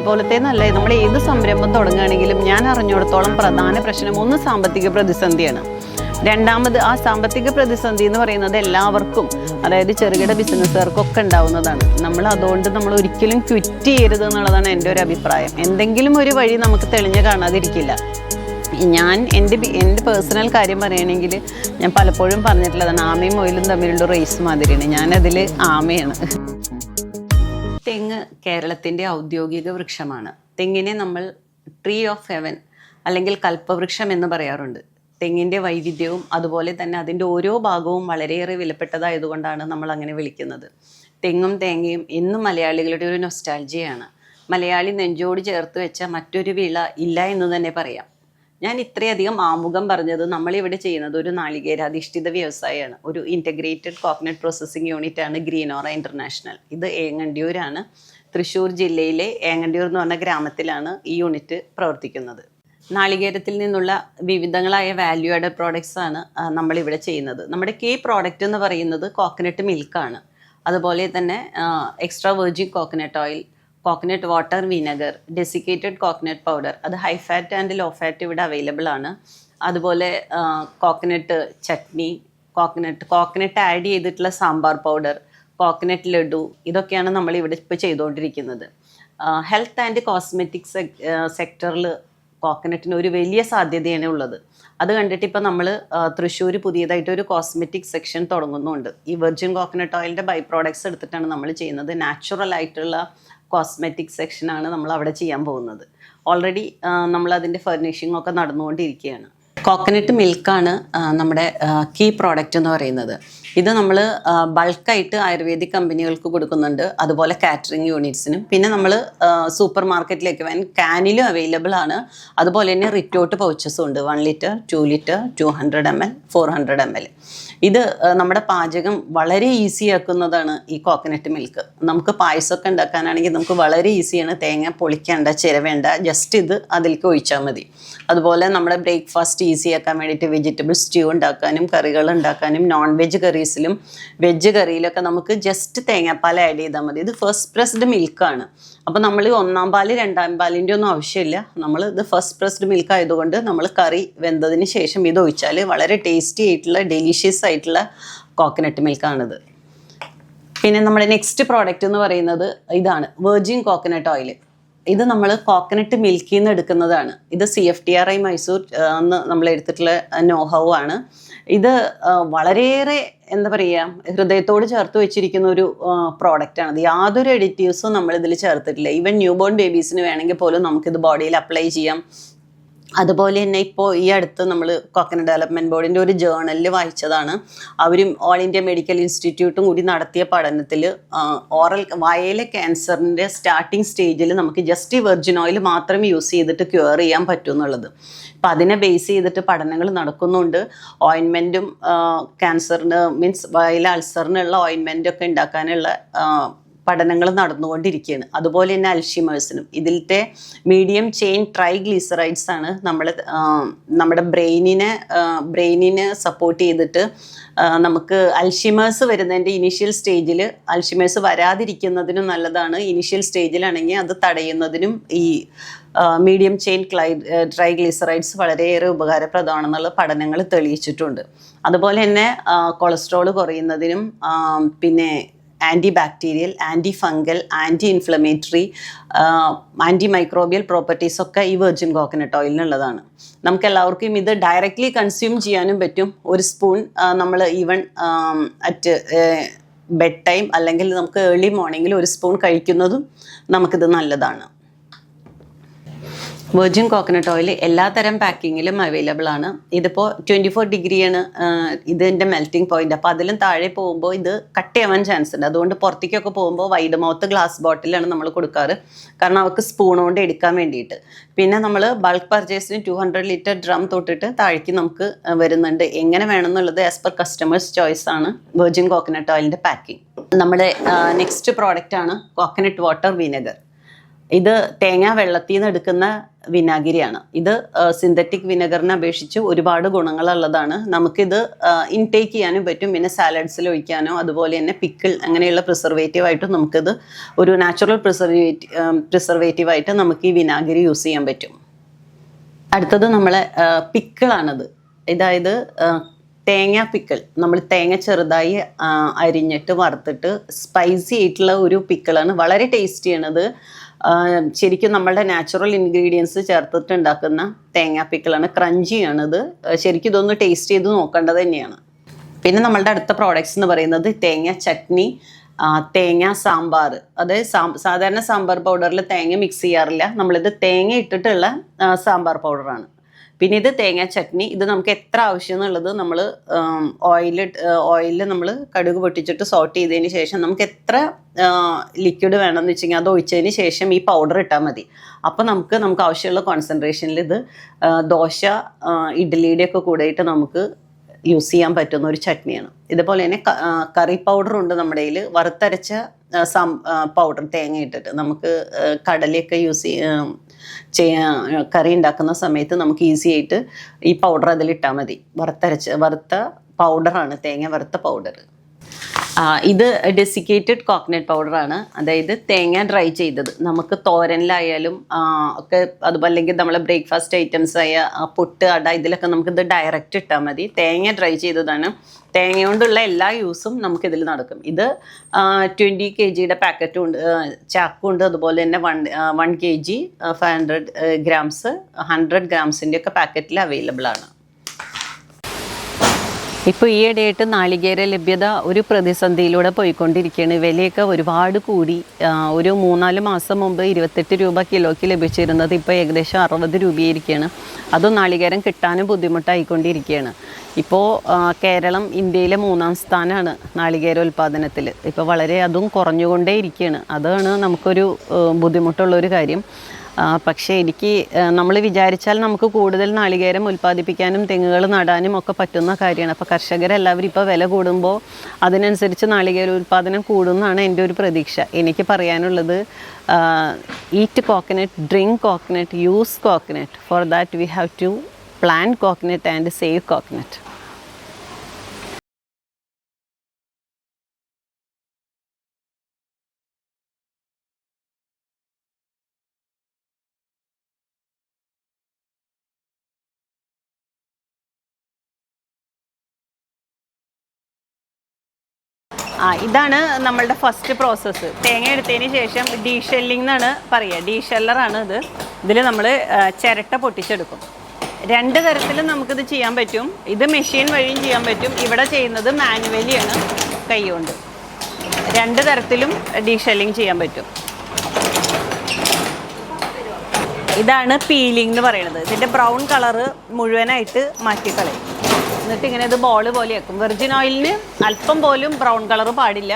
പോലത്തെ നല്ല നമ്മൾ ഏത് സംരംഭം തുടങ്ങുകയാണെങ്കിലും ഞാൻ അറിഞ്ഞിടത്തോളം പ്രധാന പ്രശ്നം ഒന്ന് സാമ്പത്തിക പ്രതിസന്ധിയാണ്. രണ്ടാമത് ആ സാമ്പത്തിക പ്രതിസന്ധി എന്ന് പറയുന്നത് എല്ലാവർക്കും, അതായത് ചെറുകിട ബിസിനസ്സുകാർക്കൊക്കെ ഉണ്ടാവുന്നതാണ്. നമ്മൾ ഒരിക്കലും ക്വിറ്റ് ചെയ്യരുത് എന്നുള്ളതാണ് എൻ്റെ ഒരു അഭിപ്രായം. എന്തെങ്കിലും ഒരു വഴി നമുക്ക് തെളിഞ്ഞ് കാണാതിരിക്കില്ല. ഞാൻ എൻ്റെ പേഴ്സണൽ കാര്യം പറയുകയാണെങ്കിൽ ഞാൻ പലപ്പോഴും പറഞ്ഞിട്ടുള്ളതാണ്, ആമയും മൊയിലും തമ്മിലുള്ള റേസ് മാതിരിയാണ്. ഞാനതിൽ ആമയാണ്. തെങ്ങ് കേരളത്തിൻ്റെ ഔദ്യോഗിക വൃക്ഷമാണ്. തെങ്ങിനെ നമ്മൾ ട്രീ ഓഫ് ഹെവൻ അല്ലെങ്കിൽ കൽപ്പവൃക്ഷം എന്ന് പറയാറുണ്ട്. തെങ്ങിൻ്റെ വൈവിധ്യവും അതുപോലെ തന്നെ അതിൻ്റെ ഓരോ ഭാഗവും വളരെയേറെ വിലപ്പെട്ടതായതുകൊണ്ടാണ് നമ്മൾ അങ്ങനെ വിളിക്കുന്നത്. തെങ്ങും തേങ്ങയും എന്നും മലയാളികളുടെ ഒരു നൊസ്റ്റാൾജിയാണ്. മലയാളി നെഞ്ചോട് ചേർത്ത് വെച്ച മറ്റൊരു വിള ഇല്ല എന്ന് തന്നെ പറയാം. ഞാൻ ഇത്രയധികം ആമുഖം പറഞ്ഞത് നമ്മളിവിടെ ചെയ്യുന്നത് ഒരു നാളികേരാധിഷ്ഠിത വ്യവസായമാണ്. ഒരു ഇൻ്റഗ്രേറ്റഡ് കോക്കനട്ട് പ്രോസസ്സിംഗ് യൂണിറ്റ് ആണ് ഗ്രീനോറ ഇൻ്റർനാഷണൽ. ഇത് ഏങ്ങണ്ടിയൂരാണ്. തൃശ്ശൂർ ജില്ലയിലെ ഏങ്ങണ്ടിയൂർ എന്ന് പറഞ്ഞ ഗ്രാമത്തിലാണ് ഈ യൂണിറ്റ് പ്രവർത്തിക്കുന്നത്. നാളികേരത്തിൽ നിന്നുള്ള വിവിധങ്ങളായ വാല്യൂ ആഡഡ് പ്രോഡക്ട്സ് ആണ് നമ്മളിവിടെ ചെയ്യുന്നത്. നമ്മുടെ കീ പ്രോഡക്റ്റ് എന്ന് പറയുന്നത് കോക്കനട്ട് മിൽക്കാണ്. അതുപോലെ തന്നെ extra virgin coconut oil, coconut water vinegar, desiccated coconut powder, അത് high fat and low fat ഇവിടെ അവൈലബിൾ ആണ്. അതുപോലെ കോക്കനട്ട് ചട്നി, കോക്കനട്ട് ആഡ് ചെയ്തിട്ടുള്ള സാമ്പാർ പൗഡർ, കോക്കനട്ട് ലഡു, ഇതൊക്കെയാണ് നമ്മളിവിടെ ഇപ്പോൾ ചെയ്തുകൊണ്ടിരിക്കുന്നത്. ഹെൽത്ത് ആൻഡ് കോസ്മെറ്റിക്സ് സെക്ടറിൽ കോക്കനട്ടിന് ഒരു വലിയ സാധ്യതയാണ് ഉള്ളത്. അത് കണ്ടിട്ട് ഇപ്പോൾ നമ്മൾ തൃശ്ശൂർ പുതിയതായിട്ട് ഒരു കോസ്മെറ്റിക് സെക്ഷൻ തുടങ്ങുന്നുണ്ട്. ഈ വെർജിൻ കോക്കനട്ട് ഓയിലിൻ്റെ ബൈ പ്രോഡക്ട്സ് എടുത്തിട്ടാണ് നമ്മൾ ചെയ്യുന്നത്. നാച്ചുറൽ ആയിട്ടുള്ള കോസ്മെറ്റിക് സെക്ഷനാണ് നമ്മൾ അവിടെ ചെയ്യാൻ പോകുന്നത്. ഓൾറെഡി നമ്മൾ അതിൻ്റെ ഫർണിഷിംഗ് ഒക്കെ നടന്നുകൊണ്ടിരിക്കുകയാണ്. കോക്കനട്ട് മിൽക്കാണ് നമ്മുടെ കീ പ്രോഡക്റ്റ് എന്ന് പറയുന്നത്. ഇത് നമ്മൾ ബൾക്കായിട്ട് ആയുർവേദിക് കമ്പനികൾക്ക് കൊടുക്കുന്നുണ്ട്, അതുപോലെ കാറ്ററിംഗ് യൂണിറ്റ്സിനും. പിന്നെ നമ്മൾ സൂപ്പർ മാർക്കറ്റിലേക്ക് ക്യാനിലും അവൈലബിൾ ആണ്. അതുപോലെ തന്നെ റിറ്റോട്ട് പൗച്ചസും ഉണ്ട്. 1 ലിറ്റർ, 2 ലിറ്റർ, 200 ml, 400 ml. ഇത് നമ്മുടെ പാചകം വളരെ ഈസി ആക്കുന്നതാണ് ഈ കോക്കനട്ട് മിൽക്ക്. നമുക്ക് പായസമൊക്കെ ഉണ്ടാക്കാനാണെങ്കിൽ നമുക്ക് വളരെ ഈസിയാണ്. തേങ്ങ പൊളിക്കേണ്ട, ചിരവേണ്ട, ജസ്റ്റ് ഇത് അതിലേക്ക് ഒഴിച്ചാൽ മതി. അതുപോലെ നമ്മുടെ ബ്രേക്ക്ഫാസ്റ്റ് ഈസി ആക്കാൻ വേണ്ടിയിട്ട് വെജിറ്റബിൾ സ്റ്റ്യൂ ഉണ്ടാക്കാനും കറികൾ ഉണ്ടാക്കാനും നോൺ വെജ് കറീസിലും വെജ് കറിയിലൊക്കെ നമുക്ക് ജസ്റ്റ് തേങ്ങാപ്പാൽ ആഡ് ചെയ്താൽ മതി. ഇത് ഫസ്റ്റ് പ്രസ്ഡ് മിൽക്കാണ്. അപ്പോൾ നമ്മൾ 1ാം പാല് 2ാം പാലിൻ്റെ ഒന്നും ആവശ്യമില്ല. നമ്മൾ ഇത് ഫസ്റ്റ് പ്രസ്ഡ് മിൽക്ക് ആയതുകൊണ്ട് നമ്മൾ കറി വെന്തതിന് ശേഷം ഇത് ഒഴിച്ചാൽ വളരെ ടേസ്റ്റി ആയിട്ടുള്ള ഡെലീഷ്യസ് ആയിട്ടുള്ള കോക്കനട്ട് മിൽക്കാണിത്. പിന്നെ നമ്മുടെ നെക്സ്റ്റ് പ്രോഡക്റ്റ് എന്ന് പറയുന്നത് ഇതാണ്, വെർജിൻ കോക്കനട്ട് ഓയിൽ. ഇത് നമ്മൾ കോക്കനട്ട് മിൽക്കിൽ നിന്ന് എടുക്കുന്നതാണ്. ഇത് CFTRI മൈസൂർ എന്ന് നമ്മൾ എടുത്തിട്ടുള്ള നോഹൗ ആണ്. ഇത് വളരെയേറെ എന്താ പറയുക, ഹൃദയത്തോട് ചേർത്ത് വെച്ചിരിക്കുന്ന ഒരു പ്രോഡക്റ്റാണ്. ഇത് യാതൊരു എഡിറ്റീവ്സും നമ്മളിതിൽ ചേർത്തിട്ടില്ല. ഈവൻ ന്യൂ ബോൺ ബേബീസിന് വേണമെങ്കിൽ പോലും നമുക്കിത് ബോഡിയിൽ അപ്ലൈ ചെയ്യാം. അതുപോലെ തന്നെ ഇപ്പോൾ ഈ അടുത്ത് നമ്മൾ കോക്കനട്ട് ഡെവലപ്മെൻറ്റ് ബോർഡിൻ്റെ ഒരു ജേർണലിൽ വായിച്ചതാണ്. അവരും ഓൾ ഇന്ത്യ മെഡിക്കൽ ഇൻസ്റ്റിറ്റ്യൂട്ടും കൂടി നടത്തിയ പഠനത്തിൽ വായയിലെ ക്യാൻസറിൻ്റെ സ്റ്റാർട്ടിങ് സ്റ്റേജിൽ നമുക്ക് ജസ്റ്റ് ഈ വെർജിൻ ഓയിൽ മാത്രം യൂസ് ചെയ്തിട്ട് ക്യൂർ ചെയ്യാൻ പറ്റും എന്നുള്ളത്. അപ്പം അതിനെ ബേസ് ചെയ്തിട്ട് പഠനങ്ങൾ നടക്കുന്നുണ്ട്. ഓയിൻമെൻറ്റും ക്യാൻസറിന് വയല അൾസറിനുള്ള ഓയിൻമെൻറ്റൊക്കെ ഉണ്ടാക്കാനുള്ള പഠനങ്ങൾ നടന്നുകൊണ്ടിരിക്കുകയാണ്. അതുപോലെ തന്നെ അൽഷിമേഴ്സിനും ഇതിലത്തെ മീഡിയം ചെയിൻ ട്രൈഗ്ലിസറൈഡ്സ് ആണ് നമ്മുടെ ബ്രെയിനിനെ സപ്പോർട്ട് ചെയ്തിട്ട് നമുക്ക് അൽഷിമേഴ്സ് വരുന്നതിൻ്റെ ഇനീഷ്യൽ സ്റ്റേജിൽ അൽഷിമേഴ്സ് വരാതിരിക്കുന്നതിനും നല്ലതാണ്. ഇനീഷ്യൽ സ്റ്റേജിലാണെങ്കിൽ അത് തടയുന്നതിനും ഈ മീഡിയം ചെയിൻ ട്രൈഗ്ലിസറൈഡ്സ് വളരെയേറെ ഉപകാരപ്രദമാണെന്നുള്ള പഠനങ്ങൾ തെളിയിച്ചിട്ടുണ്ട്. അതുപോലെ തന്നെ കൊളസ്ട്രോൾ കുറയുന്നതിനും പിന്നെ anti bacterial, anti fungal, anti inflammatory, anti microbial പ്രോപ്പർട്ടീസൊക്കെ ഈ വെർജിൻ കോക്കനട്ട് ഓയിലിനുള്ളതാണ്. നമുക്ക് എല്ലാവർക്കും ഇത് ഡയറക്റ്റ്ലി കൺസ്യൂം ചെയ്യാനും പറ്റും. ഒരു സ്പൂൺ നമ്മൾ ഈവൻ അറ്റ് ബെഡ് ടൈം അല്ലെങ്കിൽ നമുക്ക് ഏർലി മോർണിംഗിൽ ഒരു സ്പൂൺ കഴിക്കുന്നതും നമുക്കിത് നല്ലതാണ്. വെർജിൻ കോക്കനട്ട് ഓയിൽ എല്ലാത്തരം പാക്കിങ്ങിലും അവൈലബിൾ ആണ്. ഇതിപ്പോൾ 24 ഡിഗ്രിയാണ് ഇതിൻ്റെ മെൽറ്റിംഗ് പോയിന്റ്. അപ്പോൾ അതിലും താഴെ പോകുമ്പോൾ ഇത് കട്ട് ചെയ്യാൻ ചാൻസ് ഉണ്ട്. അതുകൊണ്ട് പുറത്തേക്കൊക്കെ പോകുമ്പോൾ വൈഡ് മൗത്ത് ഗ്ലാസ് ബോട്ടിലാണ് നമ്മൾ കൊടുക്കാറ്, കാരണം അവർക്ക് സ്പൂൺ കൊണ്ട് എടുക്കാൻ വേണ്ടിയിട്ട്. പിന്നെ നമ്മൾ ബൾക്ക് പർച്ചേസിന് 200 ലിറ്റർ ഡ്രം തൊട്ടിട്ട് താഴേക്ക് നമുക്ക് വരുന്നുണ്ട്. എങ്ങനെ വേണമെന്നുള്ളത് ആസ് പെർ കസ്റ്റമേഴ്സ് ചോയ്സ് ആണ് വെർജിൻ കോക്കനട്ട് ഓയിലിൻ്റെ പാക്കിംഗ്. നമ്മുടെ നെക്സ്റ്റ് പ്രോഡക്റ്റ് ആണ് കോക്കനട്ട് വാട്ടർ വിനെഗർ. ഇത് തേങ്ങ വെള്ളത്തിൽ നിന്ന് എടുക്കുന്ന വിനാഗിരിയാണ്. ഇത് സിന്തറ്റിക് വിനെഗറിനെ അപേക്ഷിച്ച് ഒരുപാട് ഗുണങ്ങളുള്ളതാണ്. നമുക്കിത് ഇൻടേക്ക് ചെയ്യാനും പറ്റും, പിന്നെ സാലഡ്സിൽ ഒഴിക്കാനോ അതുപോലെ തന്നെ പിക്കിൾ അങ്ങനെയുള്ള പ്രിസർവേറ്റീവായിട്ടും നമുക്കിത് ഒരു നാച്ചുറൽ പ്രിസർവേറ്റീവായിട്ട് നമുക്ക് ഈ വിനാഗിരി യൂസ് ചെയ്യാൻ പറ്റും. അടുത്തത് നമ്മളെ പിക്കിളാണത്. അതായത് തേങ്ങ പിക്കിൾ. നമ്മൾ തേങ്ങ ചെറുതായി അരിഞ്ഞിട്ട് വറുത്തിട്ട് സ്പൈസി ആയിട്ടുള്ള ഒരു പിക്കിളാണ്. വളരെ ടേസ്റ്റിയാണത്. ശരിക്കും നമ്മളുടെ നാച്ചുറൽ ഇൻഗ്രീഡിയൻസ് ചേർത്തിട്ട് ഉണ്ടാക്കുന്ന തേങ്ങ പിക്കിളാണ്. ക്രഞ്ചിയാണിത്. ശരിക്കും ഇതൊന്ന് ടേസ്റ്റ് ചെയ്ത് നോക്കേണ്ടത് തന്നെയാണ്. പിന്നെ നമ്മളുടെ അടുത്ത പ്രോഡക്ട്സ് എന്ന് പറയുന്നത് തേങ്ങ ചട്നി, തേങ്ങ സാമ്പാർ. അതായത് സാധാരണ സാമ്പാർ പൗഡറിൽ തേങ്ങ മിക്സ് ചെയ്യാറില്ല. നമ്മളിത് തേങ്ങ ഇട്ടിട്ടുള്ള സാമ്പാർ പൗഡറാണ്. പിന്നെ ഇത് തേങ്ങ ചട്നി. ഇത് നമുക്ക് എത്ര ആവശ്യം എന്നുള്ളത് നമ്മൾ ഓയിലിൽ നമ്മൾ കടുക് പൊട്ടിച്ചിട്ട് സോട്ട് ചെയ്തതിന് ശേഷം നമുക്ക് എത്ര ലിക്വിഡ് വേണമെന്ന് വെച്ചെങ്കിൽ അത് ഒഴിച്ചതിന് ശേഷം ഈ പൗഡർ ഇട്ടാൽ മതി. അപ്പോൾ നമുക്ക് ആവശ്യമുള്ള കോൺസെൻട്രേഷനിൽ ഇത് ദോശ, ഇഡ്ഡലിയുടെ ഒക്കെ കൂടെയിട്ട് നമുക്ക് യൂസ് ചെയ്യാൻ പറ്റുന്ന ഒരു ചട്നിയാണ്. ഇതുപോലെ തന്നെ കറി പൗഡറുണ്ട് നമ്മുടെ കയ്യിൽ. വറുത്തരച്ച പൗഡർ തേങ്ങ ഇട്ടിട്ട് നമുക്ക് കടലയൊക്കെ കറി ഉണ്ടാക്കുന്ന സമയത്ത് നമുക്ക് ഈസി ആയിട്ട് ഈ പൗഡർ അതിലിട്ടാൽ മതി. വറുത്ത പൗഡറാണ്, തേങ്ങ വറുത്ത പൗഡർ. ഇത് ഡെസിക്കേറ്റഡ് കോക്കനട്ട് പൗഡറാണ്. അതായത് തേങ്ങ ഡ്രൈ ചെയ്തത്. നമുക്ക് തോരനിലായാലും ഒക്കെ അതുപോലെ അല്ലെങ്കിൽ നമ്മളെ ബ്രേക്ക്ഫാസ്റ്റ് ഐറ്റംസ് ആയ പുട്ട്, അട ഇതിലൊക്കെ നമുക്കിത് ഡയറക്റ്റ് ഇട്ടാൽ മതി. തേങ്ങ ഡ്രൈ ചെയ്തതാണ്. തേങ്ങ കൊണ്ടുള്ള എല്ലാ യൂസും നമുക്കിതിൽ നടക്കും. ഇത് 20 kg പാക്കറ്റും ഉണ്ട്, ചാക്കും ഉണ്ട്. അതുപോലെ തന്നെ 1 kg 500 grams 100 grams ഒക്കെ പാക്കറ്റിൽ അവൈലബിൾ ആണ്. ഇപ്പോൾ ഈയിടെയായിട്ട് നാളികേര ലഭ്യത ഒരു പ്രതിസന്ധിയിലൂടെ പോയിക്കൊണ്ടിരിക്കുകയാണ്. വിലയൊക്കെ ഒരുപാട് കൂടി. ഒരു 3-4 മാസം മുമ്പ് 28 രൂപ കിലോയ്ക്ക് ലഭിച്ചിരുന്നത് ഇപ്പോൾ ഏകദേശം 60 രൂപയായിരിക്കുകയാണ്. അതും നാളികേരം കിട്ടാനും ബുദ്ധിമുട്ടായിക്കൊണ്ടിരിക്കുകയാണ്. ഇപ്പോൾ കേരളം ഇന്ത്യയിലെ 3-ാം സ്ഥാനമാണ് നാളികേര ഉൽപ്പാദനത്തിൽ. ഇപ്പോൾ വളരെ അതും കുറഞ്ഞുകൊണ്ടേ ഇരിക്കുകയാണ്. അതാണ് നമുക്കൊരു ബുദ്ധിമുട്ടുള്ളൊരു കാര്യം. പക്ഷേ നമ്മൾ വിചാരിച്ചാൽ നമുക്ക് കൂടുതൽ നാളികേരം ഉൽപ്പാദിപ്പിക്കാനും തെങ്ങുകൾ നടാനും ഒക്കെ പറ്റുന്ന കാര്യമാണ്. അപ്പോൾ കർഷകരെല്ലാവരും ഇപ്പോൾ വില കൂടുമ്പോൾ അതിനനുസരിച്ച് നാളികേര ഉൽപ്പാദനം കൂടുമെന്നാണ് എൻ്റെ ഒരു പ്രതീക്ഷ. എനിക്ക് പറയാനുള്ളത്, eat coconut, drink coconut, use coconut. For that we have to plant coconut and save coconut. ഇതാണ് നമ്മളുടെ ഫസ്റ്റ് പ്രോസസ്സ്. തേങ്ങ എടുത്തതിന് ശേഷം ഡീഷെല്ലിംഗ് എന്നാണ് പറയുക. ഡീഷെല്ലറാണ് ഇത്. ഇതിൽ നമ്മൾ ചിരട്ട പൊട്ടിച്ചെടുക്കും. 2 തരത്തിലും നമുക്കിത് ചെയ്യാൻ പറ്റും. ഇത് മെഷീൻ വഴിയും ചെയ്യാൻ പറ്റും. ഇവിടെ ചെയ്യുന്നത് മാനുവലിയാണ്, കൈകൊണ്ട്. 2 തരത്തിലും ഡീഷെല്ലിംഗ് ചെയ്യാൻ പറ്റും. ഇതാണ് പീലിംഗ് എന്ന് പറയുന്നത്. ഇതിൻ്റെ ബ്രൗൺ കളറ് മുഴുവനായിട്ട് മാറ്റിക്കളയും. എന്നിട്ട് ഇങ്ങനെ ഇത് ബോൾ പോലെയാക്കും. വെർജിൻ ഓയിലിന് അല്പം പോലും ബ്രൗൺ കളർ പാടില്ല.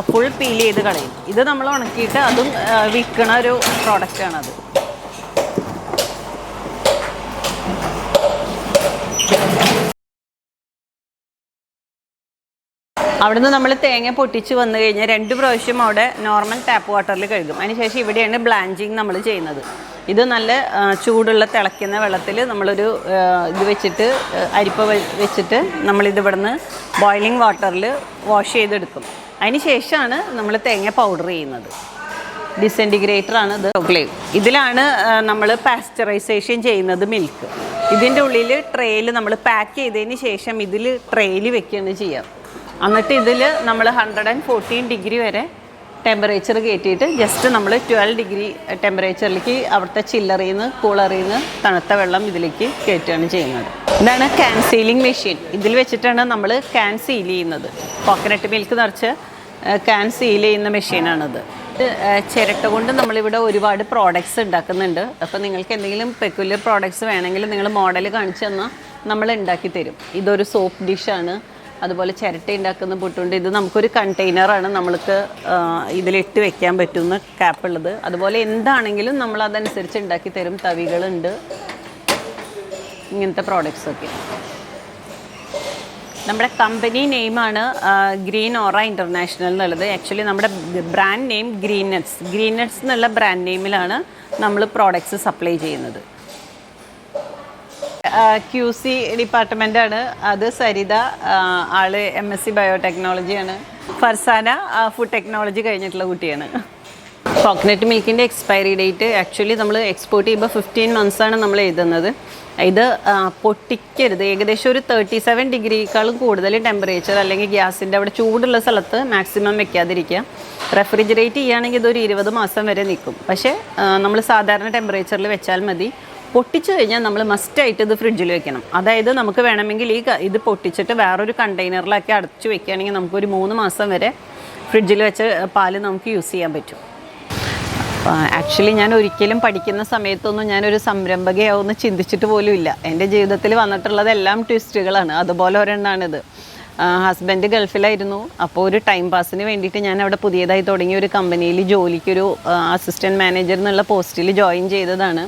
ഫുൾ പീൽ ചെയ്ത് കളയും. ഇത് നമ്മൾ ഉണക്കിയിട്ട് അതും വിൽക്കണ ഒരു പ്രോഡക്റ്റാണത്. അവിടുന്ന് നമ്മൾ തേങ്ങ പൊട്ടിച്ച് വന്നു കഴിഞ്ഞാൽ 2 പ്രാവശ്യം അവിടെ നോർമൽ ടാപ്പ് വാട്ടറിൽ കഴുകും. അതിനുശേഷം ഇവിടെയാണ് ബ്ലാഞ്ചിങ് നമ്മൾ ചെയ്യുന്നത്. ഇത് നല്ല ചൂടുള്ള തിളയ്ക്കുന്ന വെള്ളത്തിൽ നമ്മളൊരു ഇത് വെച്ചിട്ട്, അരിപ്പ വെച്ചിട്ട് നമ്മളിത് ഇവിടുന്ന് ബോയിലിംഗ് വാട്ടറിൽ വാഷ് ചെയ്തെടുക്കും. അതിന് ശേഷമാണ് നമ്മൾ തേങ്ങ പൗഡർ ചെയ്യുന്നത്. ഡിസെൻറ്റിഗ്രേറ്ററാണ് ഇത്. ഓക്ലേവ്. ഇതിലാണ് നമ്മൾ പാസ്ചറൈസേഷൻ ചെയ്യുന്നത് മിൽക്ക്. ഇതിൻ്റെ ഉള്ളിൽ ട്രേയിൽ നമ്മൾ പാക്ക് ചെയ്തതിന് ശേഷം ഇതിൽ ട്രേയിൽ വെക്കുകയാണ് ചെയ്യുക. എന്നിട്ട് ഇതിൽ നമ്മൾ 114 ഡിഗ്രി വരെ ടെമ്പറേച്ചർ കയറ്റിയിട്ട് ജസ്റ്റ് നമ്മൾ 12 ഡിഗ്രി ടെമ്പറേച്ചറിലേക്ക് അവിടുത്തെ ചില്ലറിൽ നിന്ന് കൂളറിൽ നിന്ന് തണുത്ത വെള്ളം ഇതിലേക്ക് കയറ്റുകയാണ് ചെയ്യുന്നത്. ഇതാണ് ക്യാൻ സീലിംഗ് മെഷീൻ. ഇതിൽ വെച്ചിട്ടാണ് നമ്മൾ ക്യാൻ സീൽ ചെയ്യുന്നത്. കോക്കനട്ട് മിൽക്ക് നിറച്ച് ക്യാൻ സീൽ ചെയ്യുന്ന മെഷീനാണിത്. ചിരട്ട കൊണ്ട് നമ്മളിവിടെ ഒരുപാട് പ്രോഡക്റ്റ്സ് ഉണ്ടാക്കുന്നുണ്ട്. അപ്പോൾ നിങ്ങൾക്ക് എന്തെങ്കിലും പെക്യുലർ പ്രോഡക്റ്റ്സ് വേണമെങ്കിൽ നിങ്ങൾ മോഡൽ കാണിച്ചു തന്നാൽ നമ്മൾ ഉണ്ടാക്കി തരും. ഇതൊരു സോപ്പ് ഡിഷാണ്. അതുപോലെ ചിരട്ട ഉണ്ടാക്കുന്ന പുട്ടുണ്ട്. ഇത് നമുക്കൊരു കണ്ടെയ്നറാണ്, നമ്മൾക്ക് ഇതിലിട്ട് വെക്കാൻ പറ്റുന്ന ക്യാപ്പുള്ളത്. അതുപോലെ എന്താണെങ്കിലും നമ്മൾ അതനുസരിച്ച് ഉണ്ടാക്കി തരും. തവികളുണ്ട്, ഇങ്ങനത്തെ പ്രോഡക്റ്റ്സൊക്കെ. നമ്മുടെ കമ്പനി നെയിമാണ് ഗ്രീൻ ഓറ ഇൻ്റർനാഷണൽ എന്നുള്ളത്. ആക്ച്വലി നമ്മുടെ ബ്രാൻഡ് നെയിം ഗ്രീൻ നട്ട്സ് എന്നുള്ള ബ്രാൻഡ് നെയിമിലാണ് നമ്മൾ പ്രോഡക്ട്സ് സപ്ലൈ ചെയ്യുന്നത്. QC ഡിപ്പാർട്ട്മെൻറ്റാണ് അത്. സരിത ആള് MSc ബയോടെക്നോളജിയാണ്. ഫർസാന ഫുഡ് ടെക്നോളജി കഴിഞ്ഞിട്ടുള്ള കുട്ടിയാണ്. കോക്കനട്ട് മിൽക്കിൻ്റെ എക്സ്പയറി ഡേറ്റ് ആക്ച്വലി നമ്മൾ എക്സ്പോർട്ട് ചെയ്യുമ്പോൾ 15 months നമ്മൾ എഴുതുന്നത്. ഇത് പൊട്ടിക്കരുത്. ഏകദേശം ഒരു 37 ഡിഗ്രിക്കാളും കൂടുതൽ ടെമ്പറേച്ചർ അല്ലെങ്കിൽ ഗ്യാസിൻ്റെ അവിടെ ചൂടുള്ള സ്ഥലത്ത് മാക്സിമം വെക്കാതിരിക്കുക. റെഫ്രിജറേറ്റ് ചെയ്യുകയാണെങ്കിൽ ഇതൊരു 20 മാസം വരെ നിൽക്കും. പക്ഷേ നമ്മൾ സാധാരണ ടെമ്പറേച്ചറിൽ വെച്ചാൽ മതി. പൊട്ടിച്ചു കഴിഞ്ഞാൽ നമ്മൾ മസ്റ്റായിട്ട് ഇത് ഫ്രിഡ്ജിൽ വെക്കണം. അതായത് നമുക്ക് വേണമെങ്കിൽ ഇത് പൊട്ടിച്ചിട്ട് വേറൊരു കണ്ടെയ്നറിലാക്കി അടച്ചു വെക്കുകയാണെങ്കിൽ നമുക്കൊരു 3 മാസം വരെ ഫ്രിഡ്ജിൽ വെച്ച പാല് നമുക്ക് യൂസ് ചെയ്യാൻ പറ്റും. ആക്ച്വലി ഞാൻ ഒരിക്കലും പഠിക്കുന്ന സമയത്തൊന്നും ഞാനൊരു സംരംഭകയാവുമെന്ന് ചിന്തിച്ചിട്ട് പോലും ഇല്ല. എൻ്റെ ജീവിതത്തിൽ വന്നിട്ടുള്ളതെല്ലാം ട്വിസ്റ്റുകളാണ്. അതുപോലെ ഒരെണ്ണമാണിത്. ഹസ്ബൻഡ് ഗൾഫിലായിരുന്നു. അപ്പോൾ ഒരു ടൈം പാസിന് വേണ്ടിയിട്ട് ഞാൻ അവിടെ പുതിയതായി തുടങ്ങിയ ഒരു കമ്പനിയിൽ ജോലിക്കൊരു അസിസ്റ്റൻറ്റ് മാനേജർ എന്നുള്ള പോസ്റ്റിൽ ജോയിൻ ചെയ്തതാണ്.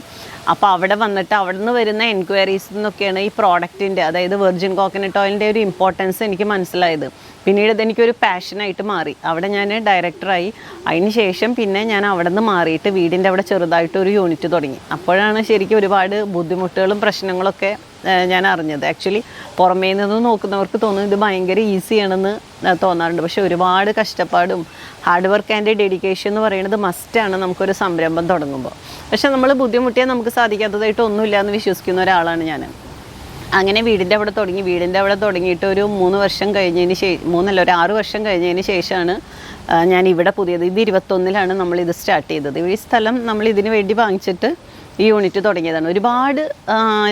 അപ്പോൾ അവിടെ വന്നിട്ട് അവിടെ നിന്ന് വരുന്ന എൻക്വയറീസിൽ നിന്നൊക്കെയാണ് ഈ പ്രോഡക്റ്റിൻ്റെ, അതായത് വെർജിൻ കോക്കനട്ട് ഓയിലിൻ്റെ ഒരു ഇമ്പോർട്ടൻസ് എനിക്ക് മനസ്സിലായത്. പിന്നീട് ഇതെനിക്കൊരു പാഷനായിട്ട് മാറി. അവിടെ ഞാൻ ഡയറക്ടറായി. അതിന് ശേഷം പിന്നെ ഞാൻ അവിടെ നിന്ന് മാറിയിട്ട് വീടിൻ്റെ അവിടെ ചെറുതായിട്ടൊരു യൂണിറ്റ് തുടങ്ങി. അപ്പോഴാണ് ശരിക്കും ഒരുപാട് ബുദ്ധിമുട്ടുകളും പ്രശ്നങ്ങളൊക്കെ ഞാൻ അറിഞ്ഞത്. ആക്ച്വലി പുറമേ നിന്ന് നോക്കുന്നവർക്ക് തോന്നുന്നു ഇത് ഭയങ്കര ഈസിയാണെന്ന് തോന്നാറുണ്ട്. പക്ഷേ ഒരുപാട് കഷ്ടപ്പാടും ഹാർഡ് വർക്ക് ആൻഡ് ഡെഡിക്കേഷൻ എന്ന് പറയുന്നത് മസ്റ്റാണ് നമുക്കൊരു സംരംഭം തുടങ്ങുമ്പോൾ. പക്ഷേ നമ്മൾ ബുദ്ധിമുട്ടിയാൽ നമുക്ക് സാധിക്കാത്തതായിട്ട് ഒന്നുമില്ല എന്ന് വിശ്വസിക്കുന്ന ഒരാളാണ് ഞാൻ. അങ്ങനെ വീടിൻ്റെ അവിടെ തുടങ്ങിയിട്ട് ഒരു 3 വർഷം കഴിഞ്ഞതിന് ശേഷം, 6 വർഷം കഴിഞ്ഞതിന് ശേഷമാണ് ഞാൻ ഇവിടെ പുതിയത്. ഇത് 2021 നമ്മളിത് സ്റ്റാർട്ട് ചെയ്തത്. ഈ സ്ഥലം നമ്മൾ ഇതിന് വേണ്ടി വാങ്ങിച്ചിട്ട് ഈ യൂണിറ്റ് തുടങ്ങിയതാണ്. ഒരുപാട്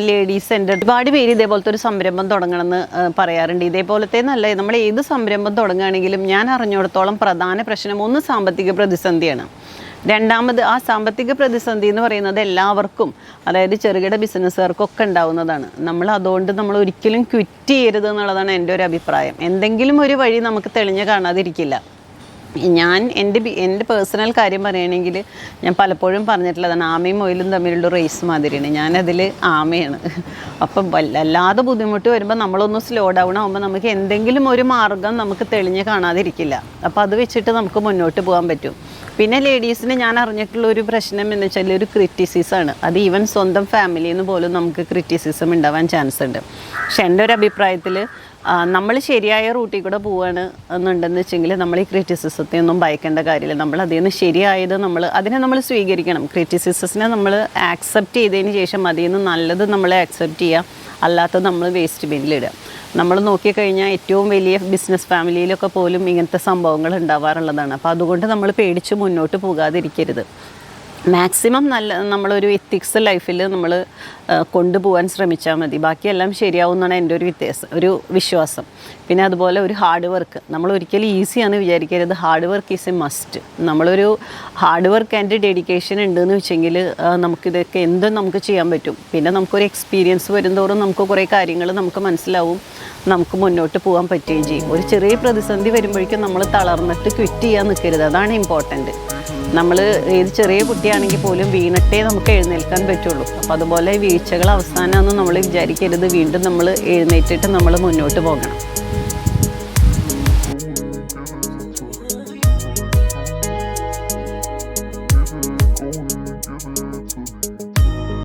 ലേഡീസ് സെൻ്റർ, ഒരുപാട് പേര് ഇതേപോലത്തെ ഒരു സംരംഭം തുടങ്ങണമെന്ന് പറയാറുണ്ട്. ഇതേപോലത്തെ നല്ല നമ്മൾ ഏത് സംരംഭം തുടങ്ങുകയാണെങ്കിലും ഞാൻ അറിഞ്ഞിടത്തോളം പ്രധാന പ്രശ്നം ഒന്ന് സാമ്പത്തിക പ്രതിസന്ധിയാണ്. രണ്ടാമത് ആ സാമ്പത്തിക പ്രതിസന്ധി എന്ന് പറയുന്നത് എല്ലാവർക്കും, അതായത് ചെറുകിട ബിസിനസ്സുകാർക്കൊക്കെ ഉണ്ടാവുന്നതാണ്. അതുകൊണ്ട് നമ്മൾ ഒരിക്കലും ക്വിറ്റ് ചെയ്യരുത് എന്നുള്ളതാണ് എൻ്റെ ഒരു അഭിപ്രായം. എന്തെങ്കിലും ഒരു വഴി നമുക്ക് തെളിഞ്ഞ് കാണാതിരിക്കില്ല. ഞാൻ എൻ്റെ പേഴ്സണൽ കാര്യം പറയുകയാണെങ്കിൽ ഞാൻ പലപ്പോഴും പറഞ്ഞിട്ടുള്ളതാണ്, ആമയും മുയലും തമ്മിലുള്ള റേസ് മാതിരിയാണ്. ഞാനതിൽ ആമയാണ്. അപ്പം വല്ലാതെ ബുദ്ധിമുട്ട് വരുമ്പോൾ നമ്മളൊന്ന് സ്ലോ ഡൗൺ ആകുമ്പോൾ നമുക്ക് എന്തെങ്കിലും ഒരു മാർഗം നമുക്ക് തെളിഞ്ഞ് കാണാതിരിക്കില്ല. അപ്പോൾ അത് വെച്ചിട്ട് നമുക്ക് മുന്നോട്ട് പോകാൻ പറ്റും. പിന്നെ ലേഡീസിന് ഞാൻ അറിഞ്ഞിട്ടുള്ള ഒരു പ്രശ്നം എന്ന് വെച്ചാൽ ഒരു ക്രിറ്റിസിസമാണ്. അത് ഈവൻ സ്വന്തം ഫാമിലിയിൽ നിന്ന് പോലും നമുക്ക് ക്രിറ്റിസിസം ഉണ്ടാവാൻ ചാൻസ് ഉണ്ട്. പക്ഷെ എൻ്റെ ഒരു അഭിപ്രായത്തിൽ നമ്മൾ ശരിയായ റൂട്ടിൽ കൂടെ പോവുകയാണ് എന്നുണ്ടെന്ന് വെച്ചെങ്കിൽ നമ്മൾ ഈ ക്രിറ്റിസിസത്തെ ഒന്നും ഭയക്കേണ്ട കാര്യമില്ല. നമ്മൾ അതിൽ നിന്ന് ശരിയായത് അതിനെ നമ്മൾ സ്വീകരിക്കണം. ക്രിറ്റിസിസത്തിനെ നമ്മൾ ആക്സെപ്റ്റ് ചെയ്തതിന് ശേഷം അതിൽ നിന്ന് നല്ലത് നമ്മൾ ആക്സെപ്റ്റ് ചെയ്യുക, അല്ലാത്തത് നമ്മൾ വേസ്റ്റ് ബിന്നിലിടുക. നമ്മൾ നോക്കിക്കഴിഞ്ഞാൽ ഏറ്റവും വലിയ ബിസിനസ് ഫാമിലിയിലൊക്കെ പോലും ഇങ്ങനത്തെ സംഭവങ്ങൾ ഉണ്ടാവാറുള്ളതാണ്. അപ്പോൾ അതുകൊണ്ട് നമ്മൾ പേടിച്ച് മുന്നോട്ട് പോകാതിരിക്കരുത്. മാക്സിമം നമ്മളൊരു എത്തിക്സ് ലൈഫിൽ നമ്മൾ കൊണ്ടുപോകാൻ ശ്രമിച്ചാൽ മതി. ബാക്കിയെല്ലാം ശരിയാവും എന്നാണ് എൻ്റെ ഒരു വിശ്വാസം. പിന്നെ അതുപോലെ ഒരു ഹാർഡ് വർക്ക്, നമ്മൾ ഒരിക്കലും ഈസിയാണെന്ന് വിചാരിക്കരുത്. Hard work is A must. നമ്മളൊരു ഹാർഡ് വർക്ക് ആൻഡ് ഡെഡിക്കേഷൻ ഉണ്ടെന്ന് വെച്ചെങ്കിൽ നമുക്കിതൊക്കെ എന്തും നമുക്ക് ചെയ്യാൻ പറ്റും. പിന്നെ നമുക്കൊരു എക്സ്പീരിയൻസ് വരുന്തോറും നമുക്ക് കുറേ കാര്യങ്ങൾ നമുക്ക് മനസ്സിലാവും, നമുക്ക് മുന്നോട്ട് പോകാൻ പറ്റുകയും ചെയ്യും. ഒരു ചെറിയ പ്രതിസന്ധി വരുമ്പോഴേക്കും നമ്മൾ തളർന്നിട്ട് ക്വിറ്റ് ചെയ്യാൻ നിൽക്കരുത്. അതാണ് ഇമ്പോർട്ടൻറ്റ്. നമ്മൾ ഏത് ചെറിയ കുട്ടിയാണെങ്കിൽ പോലും വീണിട്ടേ നമുക്ക് എഴുന്നേൽക്കാൻ പറ്റുള്ളൂ. അപ്പോൾ അതുപോലെ വീഴ്ചകൾ അവസാനമൊന്നും നമ്മൾ വിചാരിക്കരുത്. വീണ്ടും നമ്മൾ എഴുന്നേറ്റിട്ട് നമ്മൾ മുന്നോട്ട് പോകണം.